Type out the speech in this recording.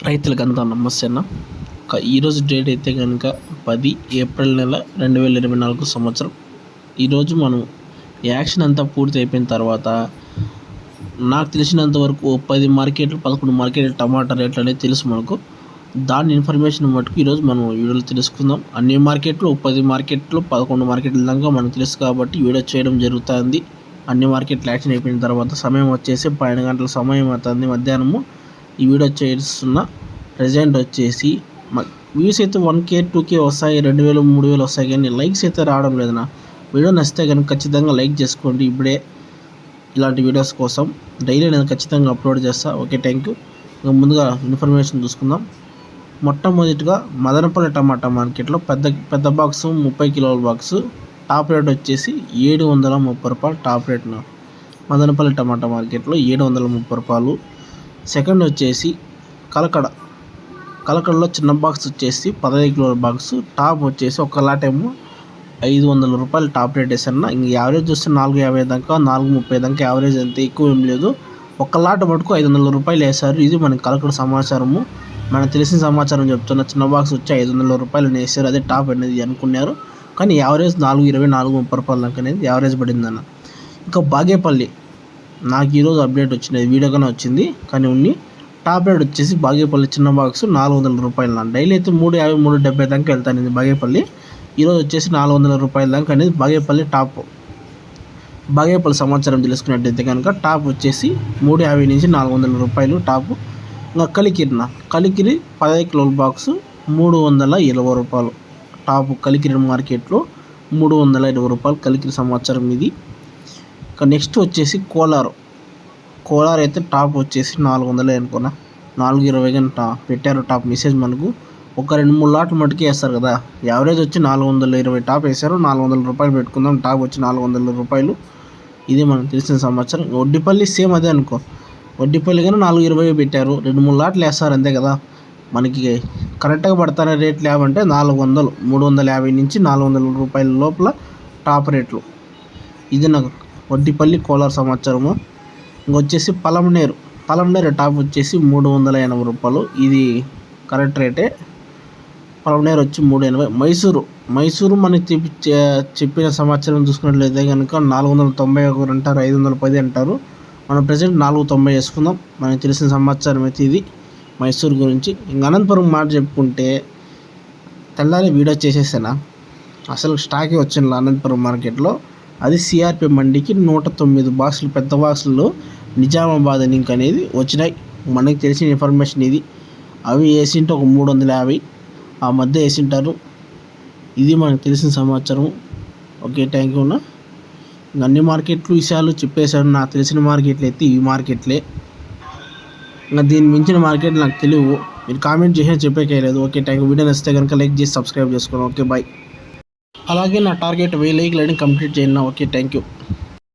రైతులకంతా నమస్తే అన్న. ఈరోజు డేట్ అయితే కనుక 10 ఏప్రిల్ నెల 2024 సంవత్సరం. ఈరోజు మనం యాక్షన్ అంతా పూర్తి అయిపోయిన తర్వాత నాకు తెలిసినంత వరకు 10 మార్కెట్లు 11 మార్కెట్లు టమాటా రేట్లు అనేది తెలుసు మనకు. దాని ఇన్ఫర్మేషన్ మటుకు ఈరోజు మనం వీడియోలో తెలుసుకుందాం. అన్ని మార్కెట్లు 10 మార్కెట్లు 11 మార్కెట్ల దాకా మనకు తెలుసు కాబట్టి వీడియో చేయడం జరుగుతుంది. అన్ని మార్కెట్లు యాక్షన్ అయిపోయిన తర్వాత సమయం వచ్చేసి 12 గంటల సమయం అవుతుంది మధ్యాహ్నము. ఈ వీడియో చేస్తున్న ప్రజెంట్ వచ్చేసి వ్యూస్ అయితే 1K 2K వస్తాయి, 2000 3000 వస్తాయి, కానీ లైక్స్ అయితే రావడం లేదన్నా. వీడియో నచ్చితే కనుక ఖచ్చితంగా లైక్ చేసుకోండి. ఇప్పుడే ఇలాంటి వీడియోస్ కోసం డైలీ నేను ఖచ్చితంగా అప్లోడ్ చేస్తాను. Okay, thank you. ఇంకా ముందుగా ఇన్ఫర్మేషన్ చూసుకుందాం. మొట్టమొదటిగా మదనపల్లి టమాటా మార్కెట్లో పెద్ద బాక్సు 30 కిలోల బాక్సు టాప్ రేట్ వచ్చేసి 730 రూపాయలు టాప్ రేట్. మదనపల్లి టమాటా మార్కెట్లో 730 రూపాయలు. సెకండ్ వచ్చేసి కలకడలో చిన్న బాక్స్ వచ్చేసి 15 కిలోల బాక్స్ టాప్ వచ్చేసి ఒక లాట్ ఏమో 500 రూపాయలు టాప్ రేట్ వేసాను. ఇంక యావరేజ్ చూస్తే 450 దాకా 430 దాకా యావరేజ్ అంతే, ఎక్కువ ఏం లేదు. ఒక లాట్ మటుకు 500 రూపాయలు వేశారు. ఇది మనకి కలకడ సమాచారము, మనకు తెలిసిన సమాచారం చెప్తున్న. చిన్న బాక్స్ వచ్చి 500 రూపాయలు వేసారు, అదే టాప్ అనేది అనుకున్నారు. కానీ యావరేజ్ 420 430 రూపాయల దాకా అనేది యావరేజ్ పడిందన్న. ఇంకా బాగేపల్లి నాకు ఈరోజు అప్డేట్ వచ్చినది, వీడియోగానే వచ్చింది కానీ టాప్ రేట్ వచ్చేసి బాగేపల్లి చిన్న బాక్స్ 400 రూపాయలు. డైలీ అయితే 350 370 దాకా వెళ్తాను బాగేపల్లి. ఈరోజు వచ్చేసి 400 రూపాయల దాకా అనేది బాగేపల్లి టాప్. బాగేపల్లి సమాచారం తెలుసుకున్నట్టయితే కనుక టాప్ వచ్చేసి 350 నుంచి 400 రూపాయలు టాప్. ఇంకా కలికిరి 15 కిలోల బాక్స్ 320 రూపాయలు టాప్. కలికిరి మార్కెట్లో 320 రూపాయలు కలికిరి సమాచారం ఇది. ఇంకా నెక్స్ట్ వచ్చేసి కోలార్ అయితే టాప్ వచ్చేసి 400 అనుకున్నా, 420 కానీ పెట్టారు టాప్ మెసేజ్ మనకు. ఒక 2-3 లాట్లు మటుకు వేస్తారు కదా, యావరేజ్ వచ్చి 420 టాప్ వేశారు. 400 రూపాయలు పెట్టుకుందాం, టాప్ వచ్చి 400 రూపాయలు. ఇది మనకు తెలిసిన సమాచారం. వడ్డిపల్లి సేమ్ అదే అనుకో, వడ్డిపల్లి కానీ 420 పెట్టారు. 2-3 లాట్లు వేస్తారు అంతే కదా. మనకి కరెక్ట్గా పడతానే రేట్లు ఏమంటే 400 350 నుంచి 400 రూపాయల లోపల టాప్ రేట్లు. ఇది నాకు వడ్డిపల్లి కోలార్ సమాచారము. ఇంకొచ్చేసి పలమనేరు టాప్ వచ్చేసి 380 రూపాయలు, ఇది కరెక్ట్ రేటే. పలమనేరు వచ్చి 380. మైసూరు మనకి చెప్పిన సమాచారం చూసుకున్నట్లయితే కనుక 491 అంటారు, 510 అంటారు. మనం ప్రజెంట్ 490 వేసుకుందాం. మనకు తెలిసిన సమాచారం అయితే ఇది మైసూరు గురించి. ఇంక అనంతపురం మాట చెప్పుకుంటే తెల్లారి వీడియో చేసేసానా, అసలు స్టాకే వచ్చింది అనంతపురం మార్కెట్లో. అది సిఆర్పి మండికి 109 బాక్సులు పెద్ద బాక్సులు నిజామాబాద్ లింక్ అనేది వచ్చినాయి. మనకి తెలిసిన ఇన్ఫర్మేషన్ ఇది. అవి వేసింటే ఒక 350 ఆ మధ్య వేసింటారు. ఇది మనకు తెలిసిన సమాచారం. Okay, thank you. అన్ని మార్కెట్లు విషయాలు చెప్పేశాడు. నాకు తెలిసిన మార్కెట్లు అయితే ఈ మార్కెట్లే. ఇంకా దీన్ని మించిన మార్కెట్ నాకు తెలియవు. మీరు కామెంట్ చేసినా చెప్పేకేయలేదు. Okay, thank you. వీడియో నచ్చితే కనుక లైక్ చేసి సబ్స్క్రైబ్ చేసుకోండి. Okay, bye. అలాగే నా టార్గెట్ 1000 లైక్లని కంప్లీట్ చేయండి. Okay, thank you.